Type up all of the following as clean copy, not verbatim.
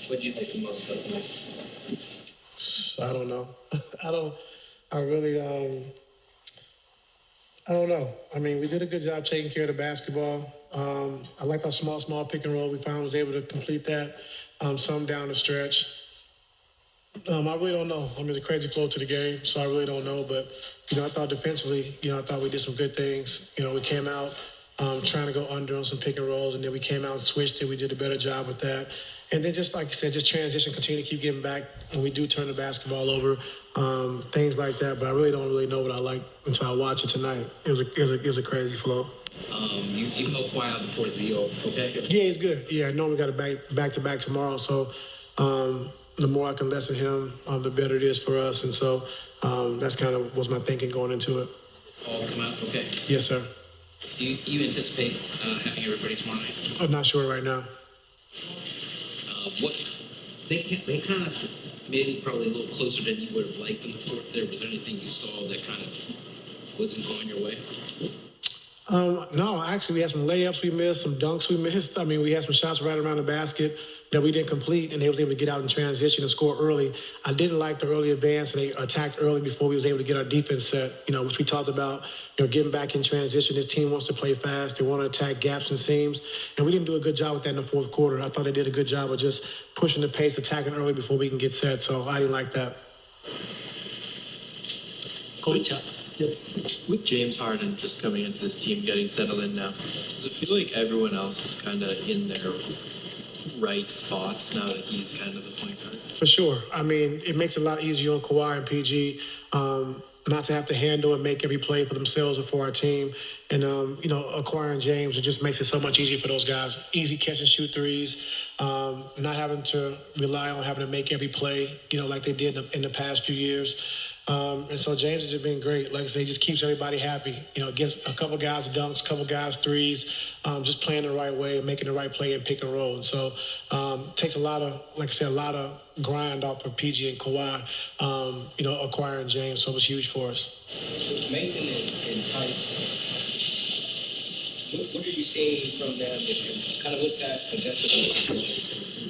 What did you like the most about tonight? I don't know. I don't. I really. I don't know. I mean, we did a good job taking care of the basketball. I like our small pick and roll. We finally was able to complete that. Some down the stretch. I really don't know. I mean, it's a crazy flow to the game, so I really don't know. But, I thought defensively, I thought we did some good things. We came out trying to go under on some pick and rolls, and then we came out and switched it. We did a better job with that. And then just like I said, just transition, continue to keep getting back when we do turn the basketball over, things like that. But I really don't really know what I like until I watch it tonight. It was a crazy flow. You helped Kawhi out before Zio, okay? Yeah, he's good. Yeah, I know we got a back to back tomorrow, so the more I can lessen him, the better it is for us. And so that's kind of was my thinking going into it. All come out okay? Yes, sir. Do you anticipate having everybody tomorrow night? I'm not sure right now. What they kind of maybe probably a little closer than you would have liked in the fourth. There was there anything you saw that kind of wasn't going your way? No, actually, we had some layups we missed, some dunks we missed. I mean, we had some shots right around the basket that we didn't complete, and they was able to get out in transition and score early. I didn't like the early advance, and they attacked early before we was able to get our defense set, which we talked about, getting back in transition. This team wants to play fast. They want to attack gaps and seams, and we didn't do a good job with that in the fourth quarter. I thought they did a good job of just pushing the pace, attacking early before we can get set, so I didn't like that. Coach, with James Harden just coming into this team, getting settled in now, does it feel like everyone else is kind of in their right spots now that he's kind of the point guard? For sure. I mean, it makes it a lot easier on Kawhi and PG not to have to handle and make every play for themselves or for our team. And, acquiring James, it just makes it so much easier for those guys. Easy catch and shoot threes, not having to rely on having to make every play, like they did in the past few years. And so James has just been great. Like I say, he just keeps everybody happy. Gets a couple guys dunks, a couple guys threes, just playing the right way and making the right play and pick and roll. And so takes a lot of, like I said, a lot of grind off of PG and Kawhi, acquiring James. So it was huge for us. Mason and Tice, what are you seeing from them? And kind of what's that adjustment to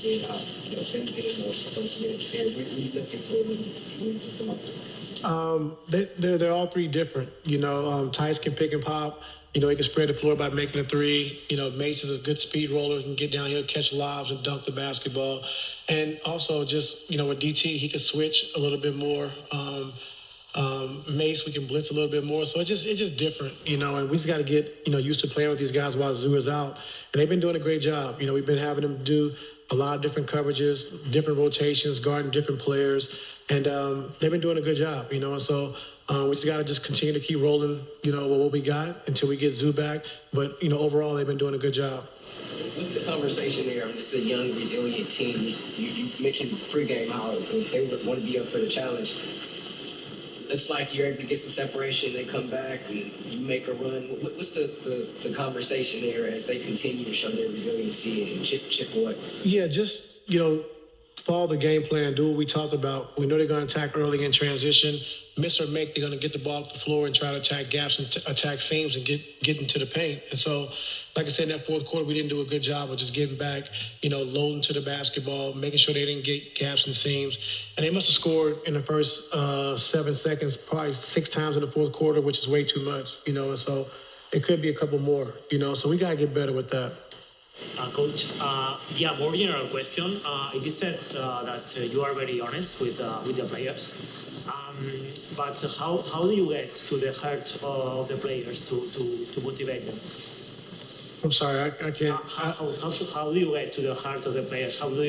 being out, them getting more close to experience? What are you looking for when you come up? They're all three different. Tice can pick and pop. He can spread the floor by making a three. Mace is a good speed roller. He can get down here, catch lobs, and dunk the basketball. And also just, with DT, he can switch a little bit more. Mace, we can blitz a little bit more. So it's just different, and we just got to get, used to playing with these guys while Zoo is out. And they've been doing a great job. We've been having them do a lot of different coverages, different rotations, guarding different players. And they've been doing a good job, and so we just got to just continue to keep rolling, with what we got until we get Zoo back. But, overall, they've been doing a good job. What's the conversation there? It's a young, resilient team. You mentioned pregame how they want to be up for the challenge. Looks like you're able to get some separation. They come back and you make a run. What's the conversation there as they continue to show their resiliency and chip away? Yeah, just, follow the game plan, do what we talked about. We know they're going to attack early in transition. Miss or make, they're going to get the ball off the floor and try to attack gaps and attack seams and get into the paint. And so, like I said, in that fourth quarter, we didn't do a good job of just getting back, loading to the basketball, making sure they didn't get gaps and seams. And they must have scored in the first 7 seconds, probably 6 times in the fourth quarter, which is way too much, and so it could be a couple more, so we got to get better with that. Coach, more general question. It is said that you are very honest with the players. But how do you get to the heart of the players to motivate them? I'm sorry, I can't. How do you get to the heart of the players? How do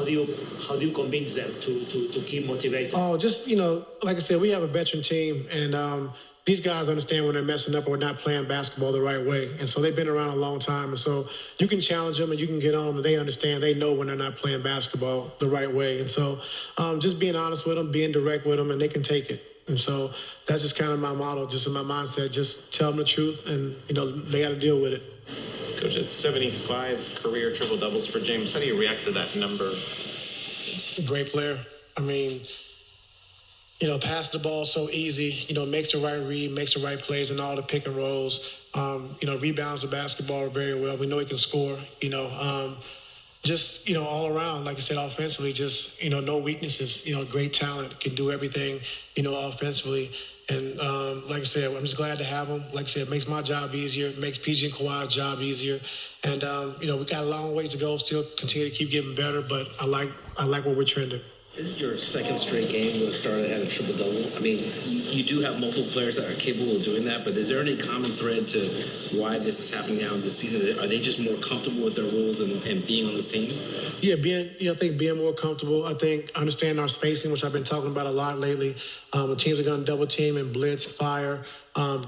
you convince them to keep motivated? Oh, just like I said, we have a veteran team, and these guys understand when they're messing up or not playing basketball the right way, and so they've been around a long time, and so you can challenge them and you can get on them, and they understand, they know when they're not playing basketball the right way, and so just being honest with them, being direct with them, and they can take it. And so that's just kind of my motto, just in my mindset, just tell them the truth, and they got to deal with it. Coach, it's 75 career triple doubles for James. How do you react to that number? Great player. I mean, pass the ball so easy, makes the right read, makes the right plays in all the pick and rolls, rebounds the basketball very well. We know he can score, just, all around, like I said, offensively, just, no weaknesses, great talent, can do everything, offensively. And like I said, I'm just glad to have him. Like I said, it makes my job easier, it makes PG and Kawhi's job easier. And, we got a long ways to go, still continue to keep getting better, but I like where we're trending. This is your second straight game with a star that had a triple-double. I mean, you do have multiple players that are capable of doing that, but is there any common thread to why this is happening now in this season? Are they just more comfortable with their roles and being on this team? Yeah, I think being more comfortable. I think understanding our spacing, which I've been talking about a lot lately. When teams are going to double team and blitz, fire,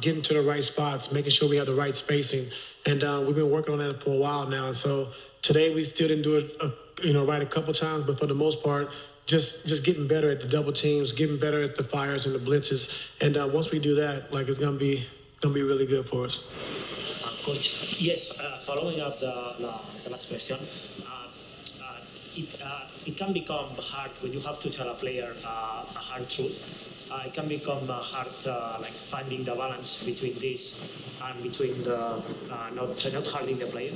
getting to the right spots, making sure we have the right spacing. And we've been working on that for a while now. And so today we still didn't do it, right a couple times, but for the most part, just getting better at the double teams, getting better at the fires and the blitzes. And once we do that, it's gonna be really good for us. Coach, yes, following up the last question, it can become hard when you have to tell a player a hard truth. It can become hard, finding the balance between this and between the not hurting the player.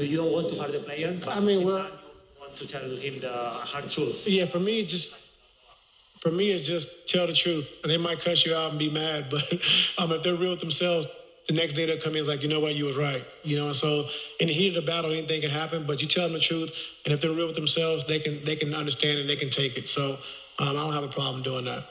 You don't want to hurt the player, but you want to tell him the hard truth. Yeah, for me, it's just tell the truth. And they might cuss you out and be mad, but if they're real with themselves, the next day they'll come in like, you know what, you was right. And so in the heat of the battle, anything can happen, but you tell them the truth, and if they're real with themselves, they can understand and they can take it. So I don't have a problem doing that.